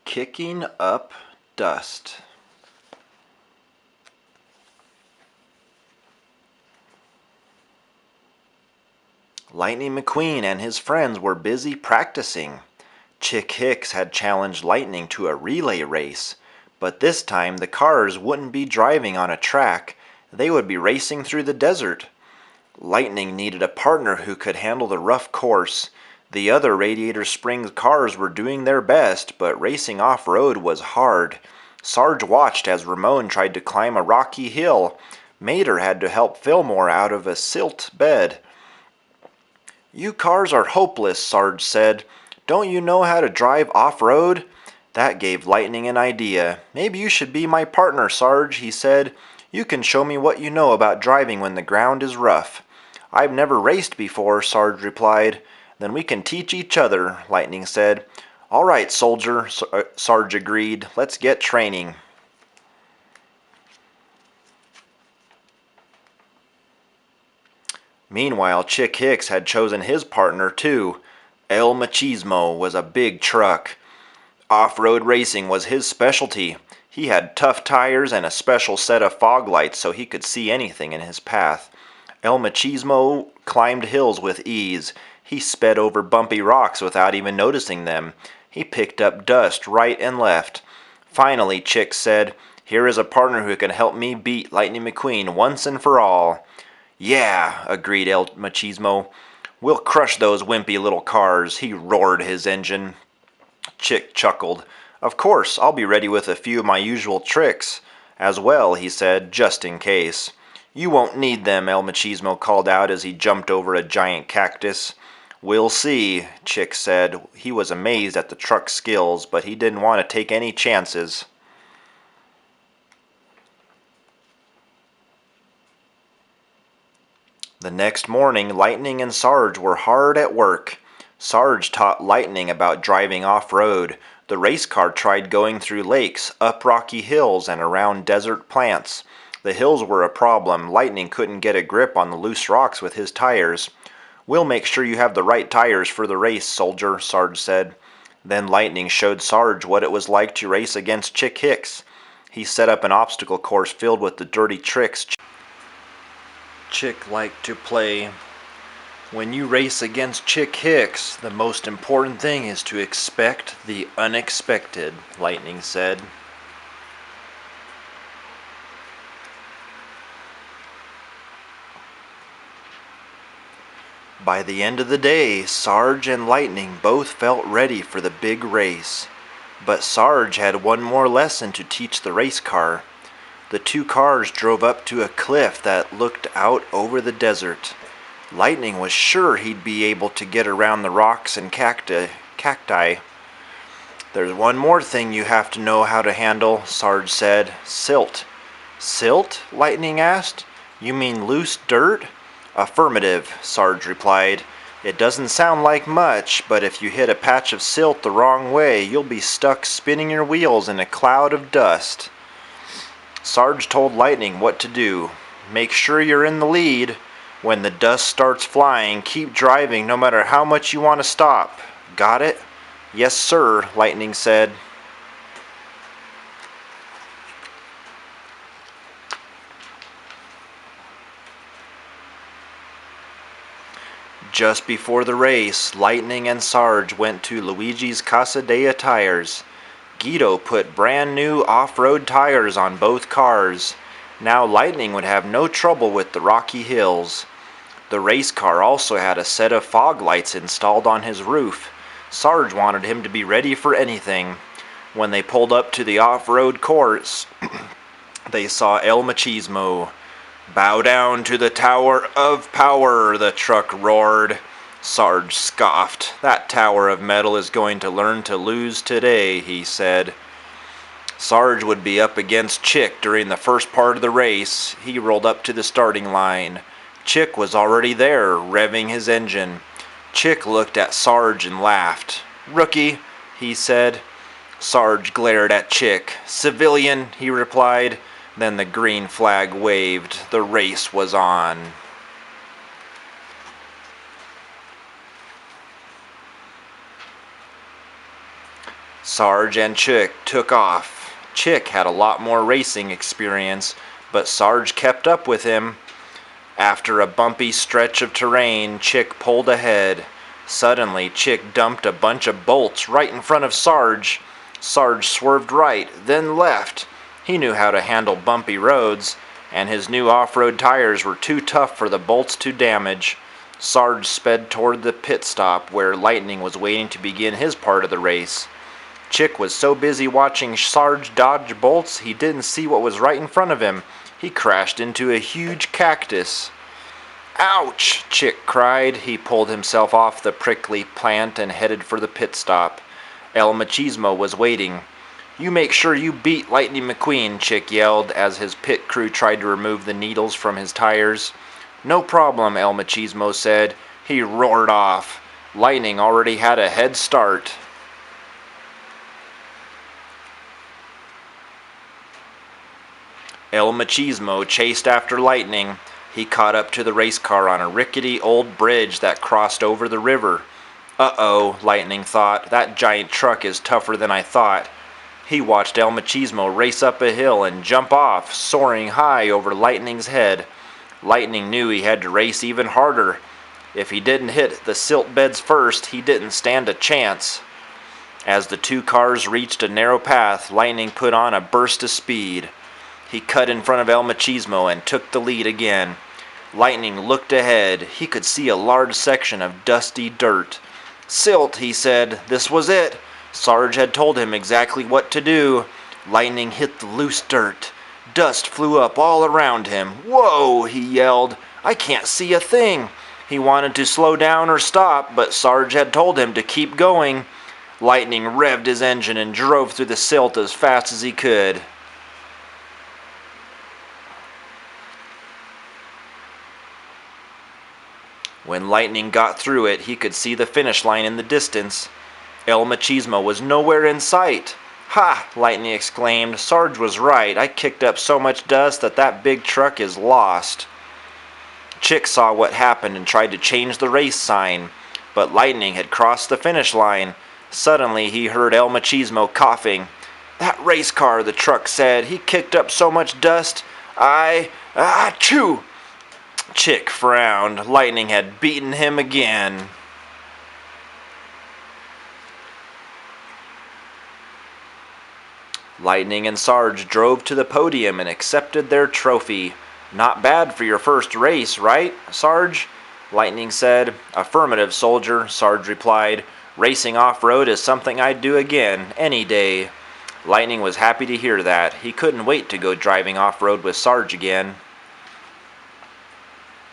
Kicking up dust. Lightning McQueen and his friends were busy practicing. Chick Hicks had challenged Lightning to a relay race, but this time the cars wouldn't be driving on a track, they would be racing through the desert. Lightning needed a partner who could handle the rough course. The other Radiator Springs cars were doing their best, but racing off-road was hard. Sarge watched as Ramon tried to climb a rocky hill. Mater had to help Fillmore out of a silt bed. "You cars are hopeless," Sarge said. "Don't you know how to drive off-road?" That gave Lightning an idea. "Maybe you should be my partner, Sarge," he said. "You can show me what you know about driving when the ground is rough." "I've never raced before," Sarge replied. "Then we can teach each other," Lightning said. "All right, soldier," Sarge agreed. "Let's get training." Meanwhile, Chick Hicks had chosen his partner, too. El Machismo was a big truck. Off-road racing was his specialty. He had tough tires and a special set of fog lights so he could see anything in his path. El Machismo climbed hills with ease. He sped over bumpy rocks without even noticing them. He picked up dust right and left. Finally, Chick said, "Here is a partner who can help me beat Lightning McQueen once and for all." "Yeah," agreed El Machismo. "We'll crush those wimpy little cars." He roared his engine. Chick chuckled. "Of course, I'll be ready with a few of my usual tricks as well," he said, "just in case." "You won't need them," El Machismo called out as he jumped over a giant cactus. "We'll see," Chick said. He was amazed at the truck's skills, but he didn't want to take any chances. The next morning, Lightning and Sarge were hard at work. Sarge taught Lightning about driving off-road. The race car tried going through lakes, up rocky hills, and around desert plants. The hills were a problem. Lightning couldn't get a grip on the loose rocks with his tires. "We'll make sure you have the right tires for the race, soldier," Sarge said. Then Lightning showed Sarge what it was like to race against Chick Hicks. He set up an obstacle course filled with the dirty tricks Chick liked to play. "When you race against Chick Hicks, the most important thing is to expect the unexpected," Lightning said. By the end of the day, Sarge and Lightning both felt ready for the big race. But Sarge had one more lesson to teach the race car. The two cars drove up to a cliff that looked out over the desert. Lightning was sure he'd be able to get around the rocks and cacti. "There's one more thing you have to know how to handle," Sarge said. "Silt." "Silt?" Lightning asked. "You mean loose dirt?" "Affirmative," Sarge replied. "It doesn't sound like much, but if you hit a patch of silt the wrong way, you'll be stuck spinning your wheels in a cloud of dust." Sarge told Lightning what to do. "Make sure you're in the lead. When the dust starts flying, keep driving no matter how much you want to stop. Got it?" "Yes, sir," Lightning said. Just before the race, Lightning and Sarge went to Luigi's Casa Dea Tires. Guido put brand new off-road tires on both cars. Now Lightning would have no trouble with the rocky hills. The race car also had a set of fog lights installed on his roof. Sarge wanted him to be ready for anything. When they pulled up to the off-road course, they saw El Machismo. "Bow down to the Tower of Power," the truck roared. Sarge scoffed. "That tower of metal is going to learn to lose today," he said. Sarge would be up against Chick during the first part of the race. He rolled up to the starting line. Chick was already there, revving his engine. Chick looked at Sarge and laughed. "Rookie," he said. Sarge glared at Chick. "Civilian," he replied. Then the green flag waved. The race was on. Sarge and Chick took off. Chick had a lot more racing experience, but Sarge kept up with him. After a bumpy stretch of terrain, Chick pulled ahead. Suddenly, Chick dumped a bunch of bolts right in front of Sarge. Sarge swerved right, then left. He knew how to handle bumpy roads, and his new off-road tires were too tough for the bolts to damage. Sarge sped toward the pit stop where Lightning was waiting to begin his part of the race. Chick was so busy watching Sarge dodge bolts he didn't see what was right in front of him. He crashed into a huge cactus. "Ouch!" Chick cried. He pulled himself off the prickly plant and headed for the pit stop. El Machismo was waiting. "You make sure you beat Lightning McQueen," Chick yelled as his pit crew tried to remove the needles from his tires. "No problem," El Machismo said. He roared off. Lightning already had a head start. El Machismo chased after Lightning. He caught up to the race car on a rickety old bridge that crossed over the river. "Uh-oh," Lightning thought. "That giant truck is tougher than I thought." He watched El Machismo race up a hill and jump off, soaring high over Lightning's head. Lightning knew he had to race even harder. If he didn't hit the silt beds first, he didn't stand a chance. As the two cars reached a narrow path, Lightning put on a burst of speed. He cut in front of El Machismo and took the lead again. Lightning looked ahead. He could see a large section of dusty dirt. "Silt," he said. This was it. Sarge had told him exactly what to do. Lightning hit the loose dirt. Dust flew up all around him. "Whoa!" he yelled. "I can't see a thing." He wanted to slow down or stop, but Sarge had told him to keep going. Lightning revved his engine and drove through the silt as fast as he could. When Lightning got through it, he could see the finish line in the distance. El Machismo was nowhere in sight. "Ha!" Lightning exclaimed. "Sarge was right. I kicked up so much dust that big truck is lost." Chick saw what happened and tried to change the race sign, but Lightning had crossed the finish line. Suddenly he heard El Machismo coughing. "That race car," the truck said. "He kicked up so much dust. Achoo!" Chick frowned. Lightning had beaten him again. Lightning and Sarge drove to the podium and accepted their trophy. "Not bad for your first race, right, Sarge?" Lightning said. "Affirmative, soldier," Sarge replied. "Racing off-road is something I'd do again, any day." Lightning was happy to hear that. He couldn't wait to go driving off-road with Sarge again.